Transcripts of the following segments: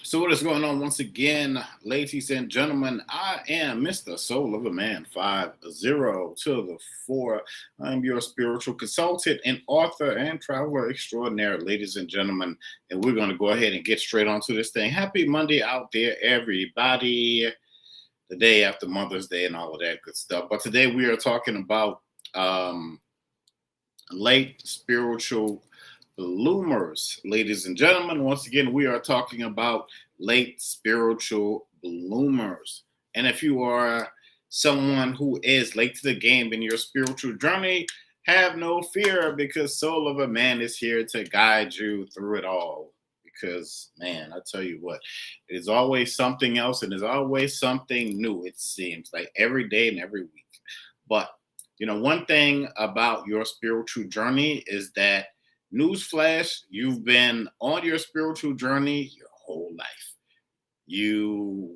So what is going on once again, ladies and gentlemen? I am Mr. Soul of a Man 50 to the 4. I'm your spiritual consultant and author and traveler extraordinaire, ladies and gentlemen. And we're going to go ahead and get straight onto this thing. Happy Monday out there, everybody. The day after Mother's Day and all of that good stuff. But today we are talking about um, late spiritual bloomers. Ladies and gentlemen, once again, we are talking about late spiritual bloomers. And if you are someone who is late to the game in your spiritual journey, have no fear because Soul of a Man is here to guide you through it all. Because, man, I tell you what, there's always something else and there's always something new, it seems like every day and every week. But one thing about your spiritual journey is that, newsflash, you've been on your spiritual journey your whole life.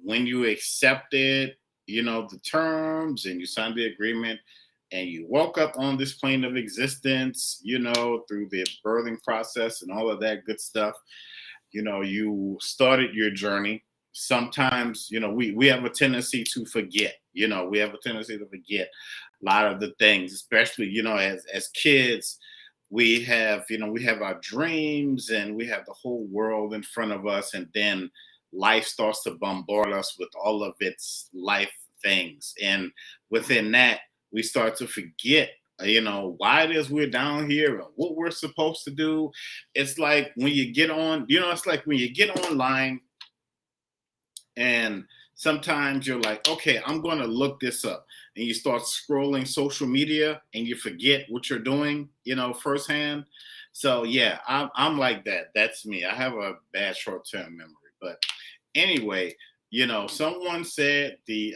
When you accepted, the terms and you signed the agreement and you woke up on this plane of existence, through the birthing process and all of that good stuff, you started your journey. Sometimes, we have a tendency to forget, we have a tendency to forget a lot of the things, especially, as kids. We have our dreams and we have the whole world in front of us, and then life starts to bombard us with all of its life things, and within that we start to forget why it is we're down here and what we're supposed to do. It's like when you get on, it's like when you get online and sometimes you're like, okay, I'm going to look this up. And you start scrolling social media and you forget what you're doing, firsthand. So, yeah, I'm like that. That's me. I have a bad short term memory. But anyway, someone said the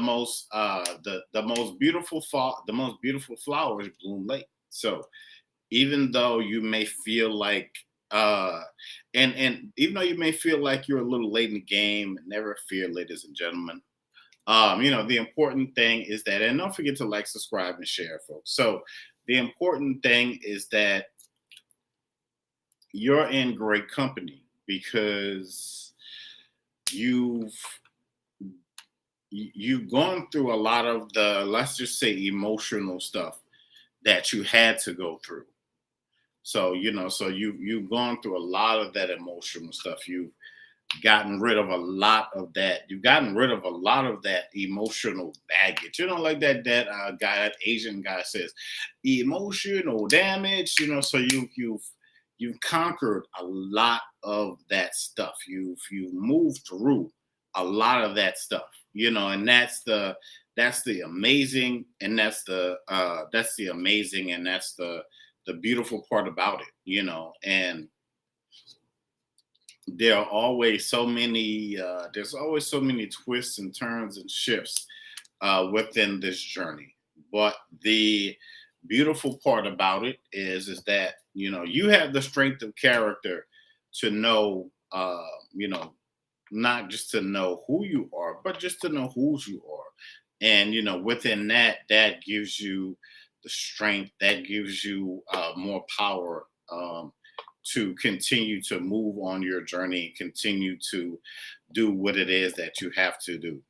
most beautiful flowers bloom late. So even though you may feel like and even though you may feel like you're a little late in the game, never fear, ladies and gentlemen. The important thing is that, and don't forget to like, subscribe, and share, folks. So the important thing is that you're in great company because you've you've gone through a lot of the, let's just say, emotional stuff that you had to go through. So you've gone through a lot of that emotional stuff. You've gotten rid of a lot of that. You've gotten rid of a lot of that emotional baggage. Like that Asian guy says, emotional damage. So you've conquered a lot of that stuff. You've moved through a lot of that stuff. And that's the amazing, and that's the amazing, and that's the beautiful part about it. And there's always so many twists and turns and shifts within this journey. But the beautiful part about it is that you have the strength of character to know, not just to know who you are, but just to know whose you are. And within that gives you the strength, that gives you more power, to continue to move on your journey, continue to do what it is that you have to do.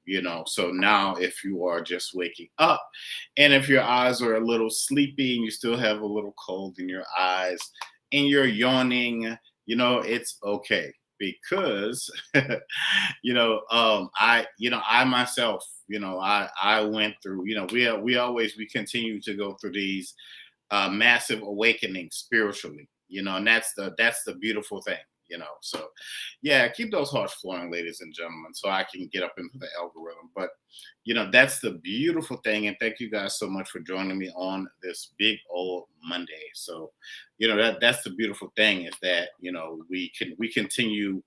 So now, if you are just waking up and if your eyes are a little sleepy and you still have a little cold in your eyes and you're yawning, it's okay, because I myself, I went through, we continue to go through these massive awakening spiritually, and that's the beautiful thing. So yeah, keep those hearts flowing, ladies and gentlemen, so I can get up into the algorithm. But that's the beautiful thing, and thank you guys so much for joining me on this big old Monday. So that's the beautiful thing, is that we continue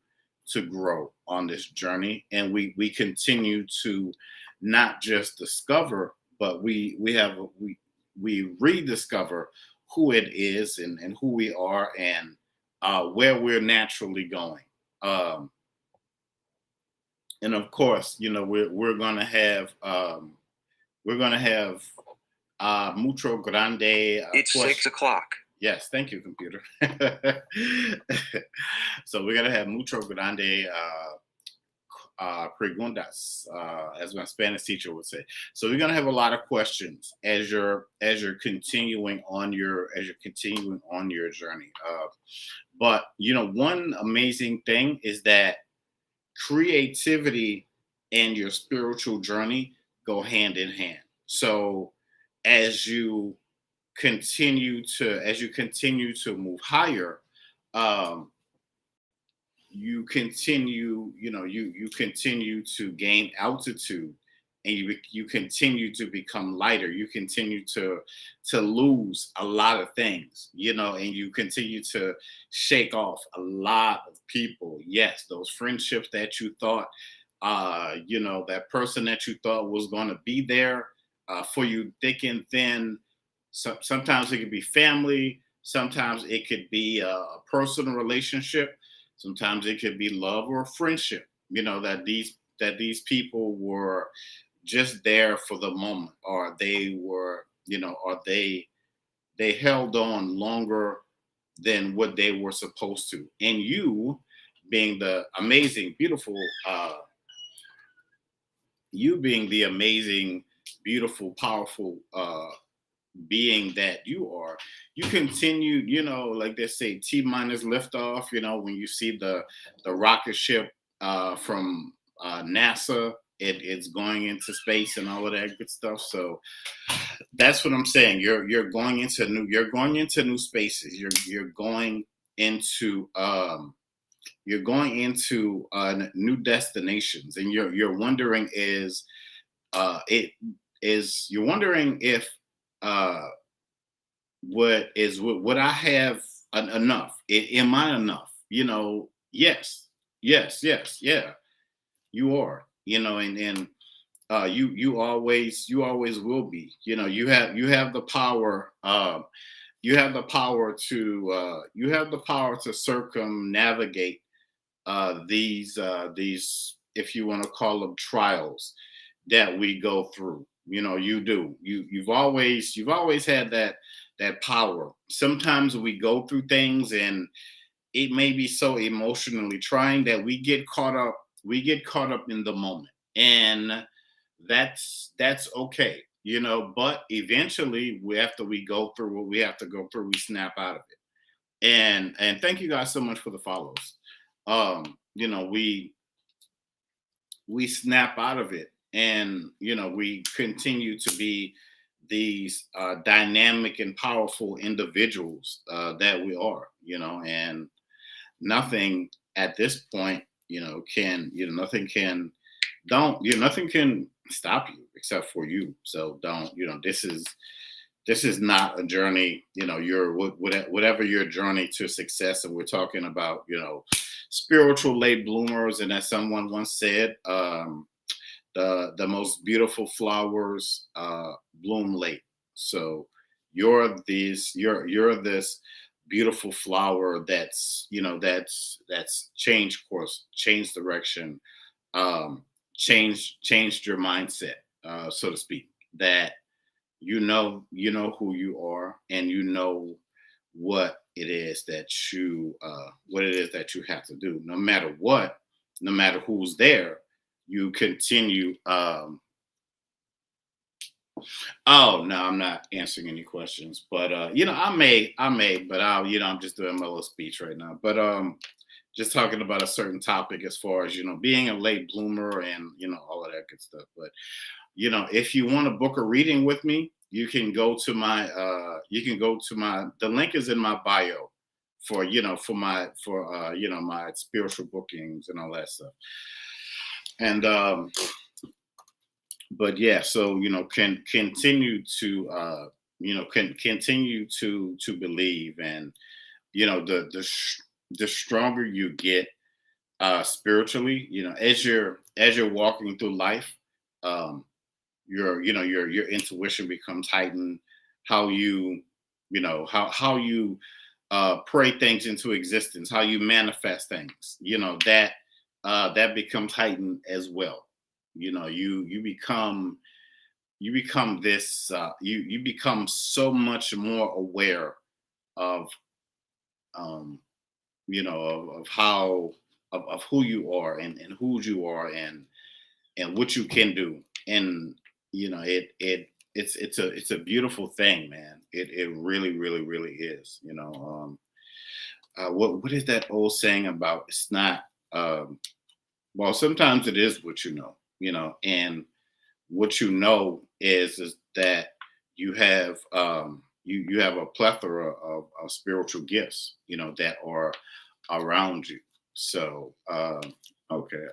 to grow on this journey, and we continue to not just discover, but we rediscover who it is, and who we are, and where we're naturally going. Um, and of course, we're gonna have mucho grande It's question. 6 o'clock. Yes, thank you, computer. So we're gonna have mucho grande preguntas, as my Spanish teacher would say. So we're gonna have a lot of questions as you're continuing on your journey. But one amazing thing is that creativity and your spiritual journey go hand in hand. So as you continue to move higher, um, you continue to gain altitude, and you continue to become lighter. You continue to lose a lot of things, and you continue to shake off a lot of people. Yes, those friendships that you thought, that person that you thought was going to be there for you thick and thin. Sometimes it could be family, sometimes it could be a personal relationship, sometimes it could be love or friendship. That these people were just there for the moment, or they were, or they held on longer than what they were supposed to. And you, being the amazing, beautiful, beautiful, powerful being that you are, you continue, like they say, T minus liftoff. When you see the rocket ship from NASA, it's going into space and all of that good stuff. So that's what I'm saying. You're going into new spaces. You're going into new destinations, and you're wondering you're wondering if uh would I have enough? Am I enough? Yes, yes, yes, yeah. You are. And you always will be. You have the power. You have the power to circumnavigate these, if you want to call them, trials that we go through. You do. You've always had that power. Sometimes we go through things, and it may be so emotionally trying that we get caught up in the moment. And that's okay. But eventually, after we go through what we have to go through, we snap out of it. And thank you guys so much for the follows. We snap out of it, and we continue to be these dynamic and powerful individuals that we are. And nothing at this point, nothing can stop you except for you. So don't, this is not a journey. Whatever your journey to success, and we're talking about, spiritual late bloomers. And as someone once said, the most beautiful flowers bloom late. So you're this beautiful flower that's changed course, changed direction, changed your mindset, so to speak. That you know who you are, and what it is that you have to do. No matter what, no matter who's there, you continue. Oh no, I'm not answering any questions, but I may, but I'm just doing my little speech right now. But just talking about a certain topic, as far as being a late bloomer, and all of that good stuff. But if you want to book a reading with me, you can go to my the link is in my bio for my spiritual bookings and all that stuff. And but yeah, so can continue to can continue to believe. And the stronger you get spiritually, as you're walking through life, um your intuition becomes heightened. How you pray things into existence, how you manifest things, that becomes heightened as well. You become so much more aware of um of how of who you are and whose you are and what you can do. And it's a beautiful thing, man. It really, really, really is. What is that old saying about it's not well, sometimes it is what and what is that you have a plethora of spiritual gifts, that are around you. So okay,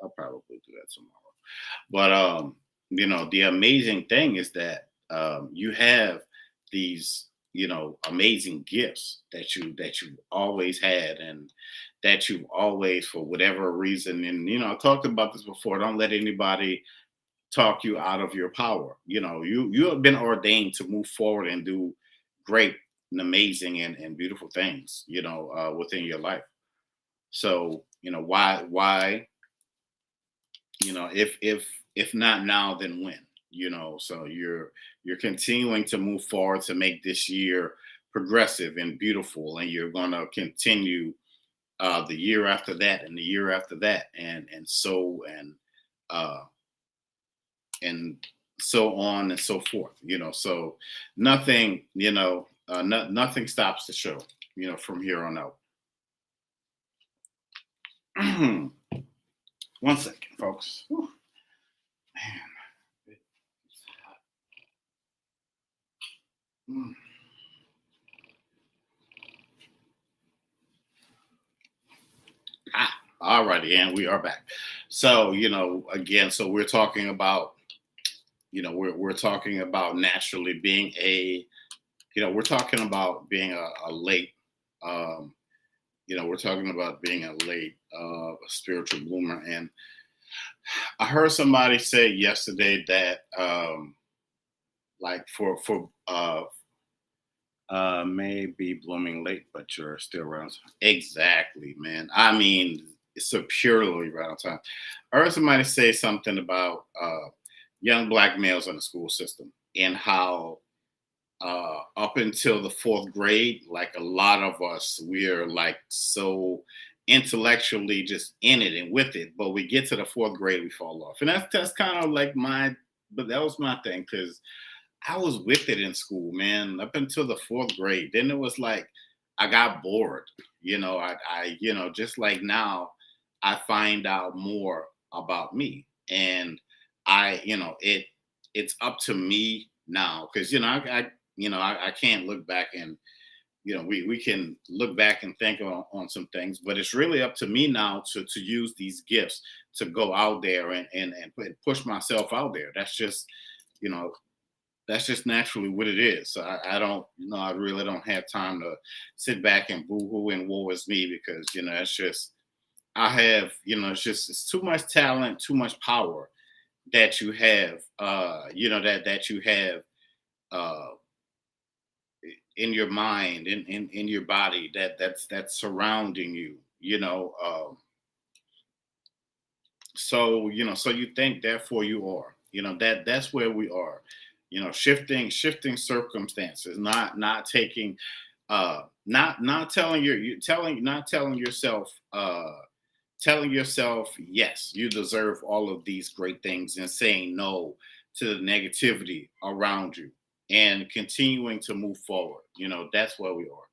I'll probably do that tomorrow. But the amazing thing is that you have these, amazing gifts that you've always had, and that you've always, for whatever reason, and I talked about this before. Don't let anybody talk you out of your power. You have been ordained to move forward and do great and amazing and beautiful things, within your life. So, why if not now, then when? So you're continuing to move forward to make this year progressive and beautiful, and you're going to continue the year after that, and the year after that, uh and so on and so forth. So nothing, nothing stops the show, from here on out. One second, folks. Whew, man. Mm. All righty, and we are back. So, again, so we're talking about, we're talking about naturally being we're talking about being a late, um, we're talking about being a late spiritual bloomer. And I heard somebody say yesterday that, like maybe blooming late, but you're still around. Exactly, man. I mean, it's a purely around time. I heard somebody say something about young black males in the school system, and how up until the fourth grade, like a lot of us, we're like so intellectually just in it and with it, but we get to the fourth grade, we fall off. And that's kind of like but that was my thing, because I was with it in school, man, up until the fourth grade. Then it was like I got bored. Just like now, I find out more about me, and it's up to me now, because I can't look back, and we can look back and think on some things, but it's really up to me now to use these gifts to go out there and push myself out there. You know that's just naturally what it is. So I don't, I really don't have time to sit back and boo-hoo and woe is me, because it's just I have, it's too much talent, too much power that you have, that you have uh, in your mind, in your body, that's surrounding you. So so you think, therefore you are. That's where we are. Shifting circumstances, not taking, not telling you telling not telling yourself, telling yourself, yes, you deserve all of these great things, and saying no to the negativity around you, and continuing to move forward. That's where we are.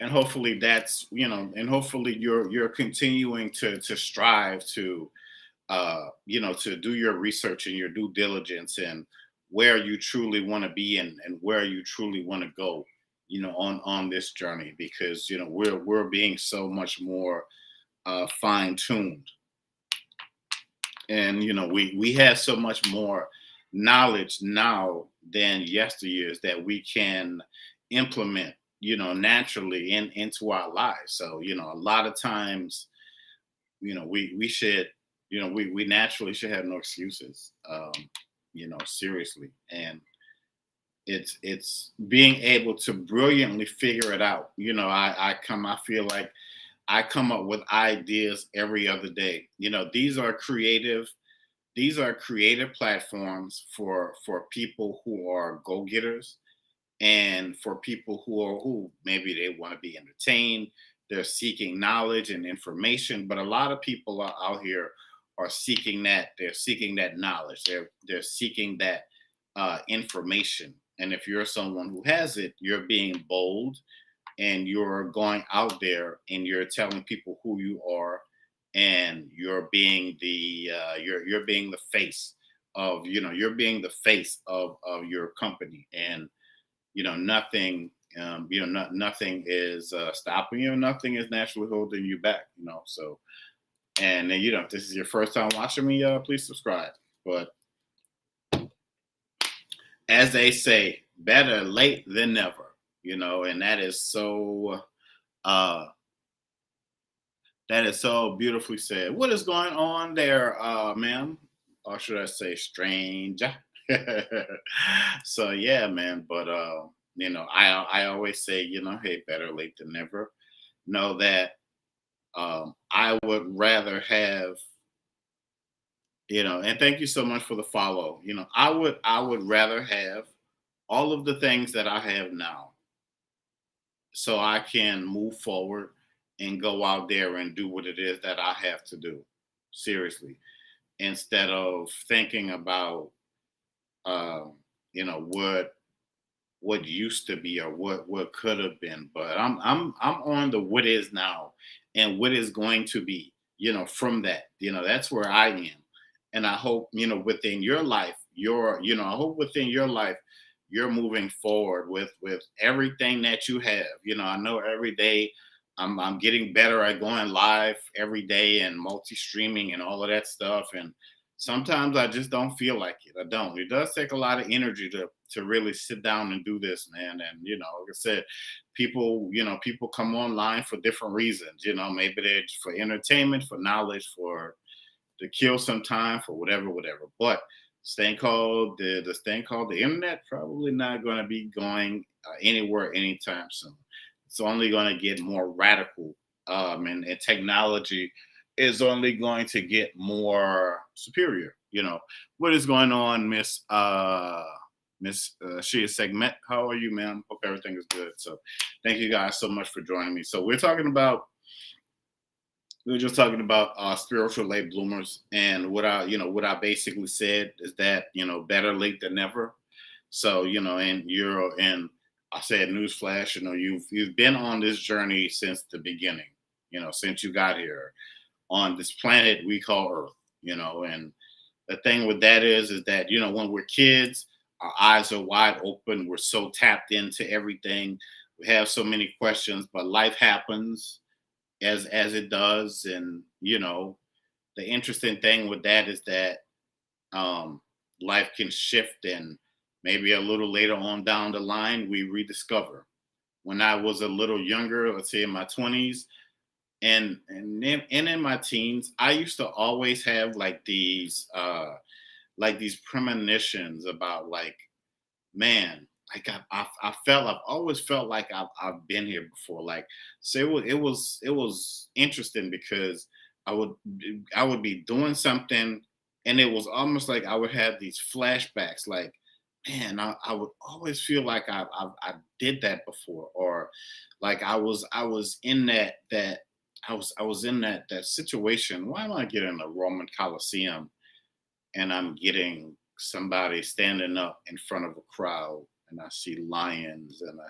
And hopefully and hopefully you're continuing to strive to, to do your research and your due diligence, and where you truly want to be, and where you truly want to go, on this journey, because we're being so much more fine tuned, and we have so much more knowledge now than yesteryears, that we can implement, naturally into our lives. So a lot of times, we should, we naturally should have no excuses, seriously. And it's being able to brilliantly figure it out. I feel like I come up with ideas every other day. These are creative platforms for people who are go-getters, And for people who maybe they want to be entertained, they're seeking knowledge and information. But a lot of people are out here are seeking that. They're seeking that knowledge. They're seeking that information. And if you're someone who has it, you're being bold and you're going out there and you're telling people who you are, and you're being you're being the face of, you're being the face of your company. And nothing, nothing is stopping you, nothing is naturally holding you back, so. And then, if this is your first time watching me, please subscribe. But as they say, better late than never, and uh that is so beautifully said. What is going on there, ma'am? Or should I say stranger? So yeah, man. But I always say, hey, better late than never. Know that I would rather have, and thank you so much for the follow. I would rather have all of the things that I have now, so I can move forward and go out there and do what it is that I have to do. Seriously, instead of thinking about, um, what used to be or what could have been. But I'm on the what is now and what is going to be. From that, that's where I am. And I hope, within your life, I hope within your life you're moving forward with everything that you have. I know every day I'm getting better at going live every day and multi-streaming and all of that stuff. And sometimes I just don't feel like it. I don't. It does take a lot of energy to really sit down and do this, man. And like I said, people come online for different reasons. Maybe they're for entertainment, for knowledge, for to kill some time, for whatever. But this thing called the internet probably not going to be going anywhere anytime soon. It's only going to get more radical, and technology is only going to get more superior. What is going on, Miss Shia Segment? How are you, ma'am? Hope everything is good. So, thank you guys so much for joining me. So, we were just talking about spiritual late bloomers, and what I basically said is that better late than never. So and I said newsflash, you've been on this journey since the beginning, since you got here on this planet we call Earth, and the thing with that is that when we're kids, our eyes are wide open, we're so tapped into everything, we have so many questions, but life happens as it does. And the interesting thing with that is that um life can shift, and maybe a little later on down the line we rediscover. When I was a little younger, let's say in my 20s and in my teens, I used to always have like these premonitions about, like, man, like I felt, I've always felt like I've been here before. Like, so it was interesting because I would I would be doing something, and it was almost like I would have these flashbacks. Like, man, I would always feel like I did that before, or like I was in that I was in that situation. Why am I getting a Roman Coliseum and I'm getting somebody standing up in front of a crowd, and I see lions, and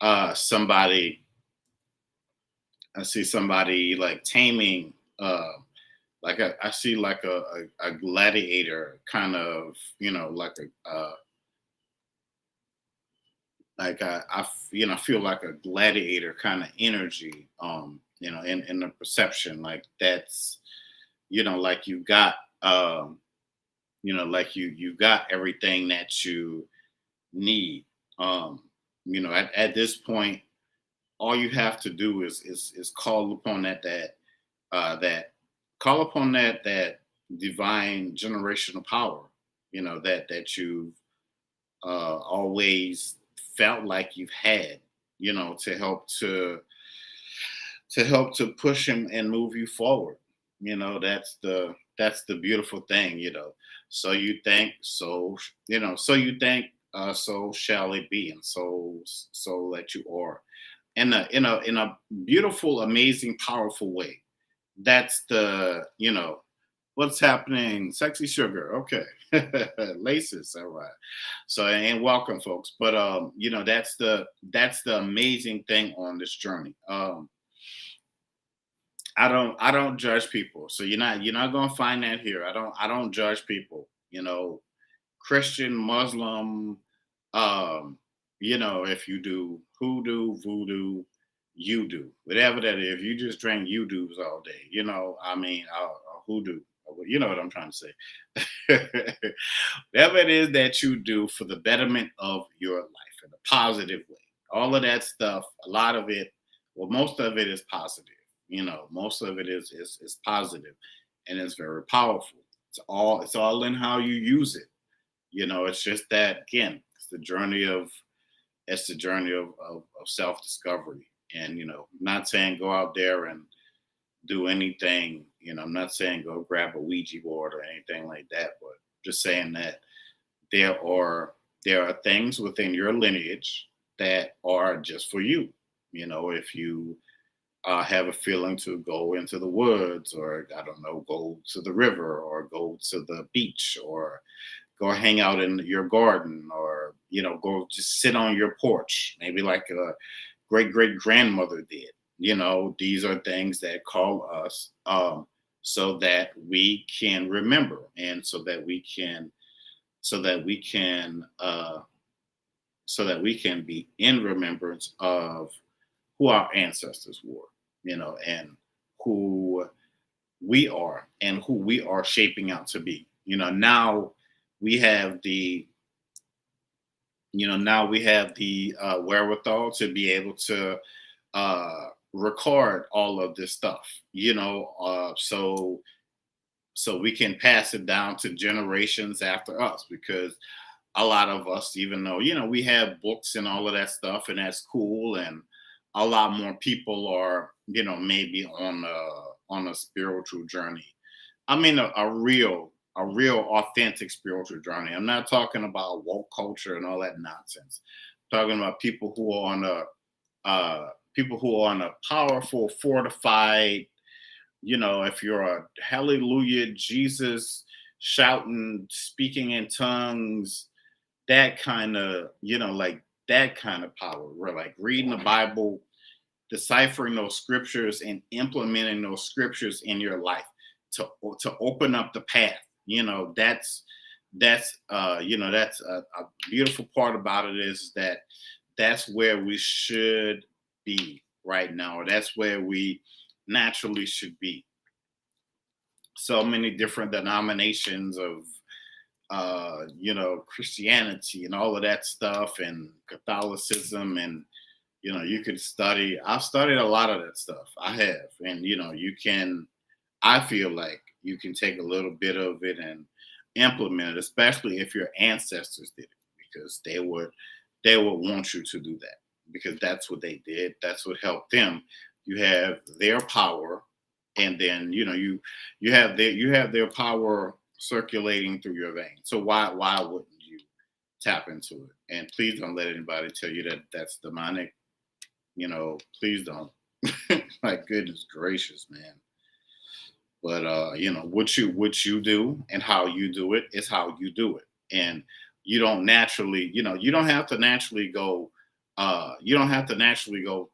uh somebody I see somebody like taming, I see like a gladiator kind of, like a feel like a gladiator kind of energy, in the perception, like that's, like you got, like you got everything that you need. Um, at this point, all you have to do is call upon that call upon that divine generational power, that you've always felt like you've had, to help to push him and move you forward. That's the beautiful thing. So you think, so shall it be, and so that you are. In a beautiful, amazing, powerful way. That's the, what's happening. Sexy sugar, okay. Laces, all right. So, and welcome, folks. But that's the amazing thing on this journey. I don't judge people. So you're not gonna find that here. I don't judge people. Christian, Muslim, um, if you do hoodoo, voodoo, you do whatever that is. If you just drink you do's all day, I mean, hoodoo. You know what I'm trying to say. Whatever it is that you do for the betterment of your life in a positive way. All of that stuff, a lot of it, well, most of it is positive. Most of it is positive, and it's very powerful. It's all in how you use it. It's just that, again, it's the journey of self discovery. And not saying go out there and do anything. I'm not saying go grab a Ouija board or anything like that, but just saying that there are things within your lineage that are just for you. If you have a feeling to go into the woods, or I don't know, go to the river, or go to the beach, or go hang out in your garden, or go just sit on your porch, maybe like a great great grandmother did. These are things that call us, so that we can remember, and so that we can be in remembrance of who our ancestors were, and who we are, and who we are shaping out to be. Now we have the wherewithal to be able to record all of this stuff, so we can pass it down to generations after us, because a lot of us, even though we have books and all of that stuff, and that's cool, and a lot more people are maybe on a spiritual journey. I mean, a real authentic spiritual journey. I'm not talking about woke culture and all that nonsense. I'm talking about people who are on a powerful, fortified, if you're a hallelujah, Jesus shouting, speaking in tongues, that kind of, like that kind of power. We're like reading the Bible, deciphering those scriptures, and implementing those scriptures in your life to open up the path. That's a beautiful part about it, is that that's where we should be right now, or that's where we naturally should be. So many different denominations of Christianity and all of that stuff, and Catholicism, and I've studied a lot of that stuff. I have. And I feel like you can take a little bit of it and implement it, especially if your ancestors did it, because they would want you to do that, because that's what they did. That's what helped them. You have their power, and then you have their power circulating through your veins. So why wouldn't you tap into it? And please don't let anybody tell you that that's demonic. Please don't. My goodness gracious, man. But what you do and how you do it is how you do it. And you don't have to naturally go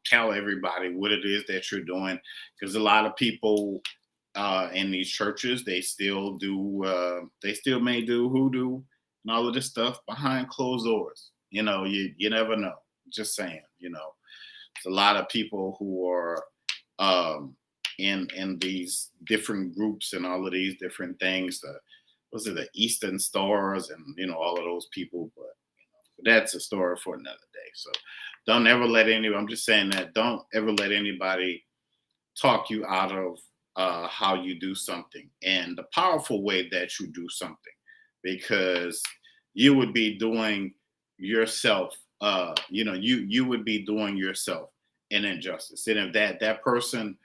tell everybody what it is that you're doing, because a lot of people in these churches, they still may do hoodoo and all of this stuff behind closed doors. You never know. Just saying. It's a lot of people who are in these different groups and all of these different things. The Eastern Stars, and all of those people, but that's a story for another day. So don't ever let anybody. I'm just saying that don't ever let anybody talk you out of how you do something, and the powerful way that you do something, because you would be doing yourself. You would be doing yourself an injustice, and if that person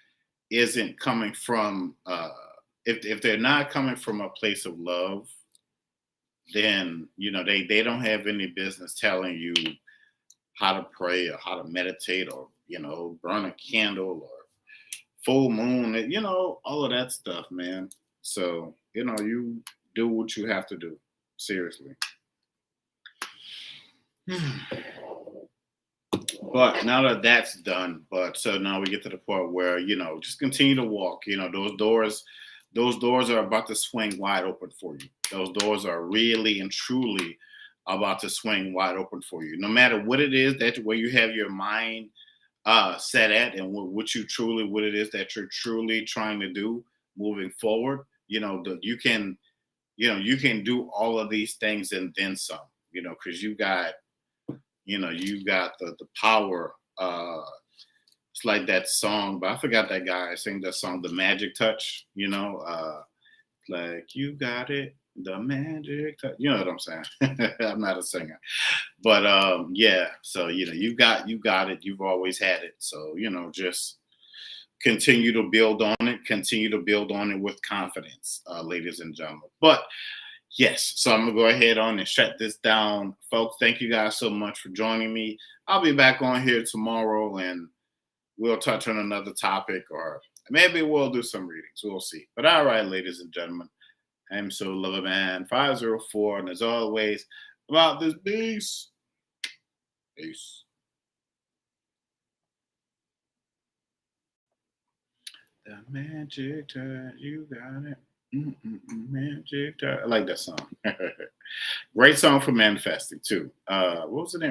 isn't coming from if they're not coming from a place of love, then they don't have any business telling you how to pray or how to meditate or burn a candle or full moon, all of that stuff, man. So you do what you have to do. Seriously. But now that that's done, so now we get to the part where just continue to walk. Those doors are about to swing wide open for you. Those doors are really and truly about to swing wide open for you. No matter what it is that where you have your mind set at, and what it is that you're truly trying to do moving forward. You can do all of these things and then some. Because you got the power. It's like that song, but I forgot that guy sing that song, "The Magic Touch." Like you got it, the magic touch. You know what I'm saying? I'm not a singer, but yeah. So you got it. You've always had it. So just continue to build on it. Continue to build on it with confidence, ladies and gentlemen. But yes, so I'm gonna go ahead on and shut this down, folks. Thank you guys so much for joining me. I'll be back on here tomorrow, and we'll touch on another topic, or maybe we'll do some readings. We'll see. But all right, ladies and gentlemen, I'm So Lover Man 504, and as always, about this beast. Peace. The magic touch, you got it. Magic touch. I like that song. Great song for manifesting too. What was the name?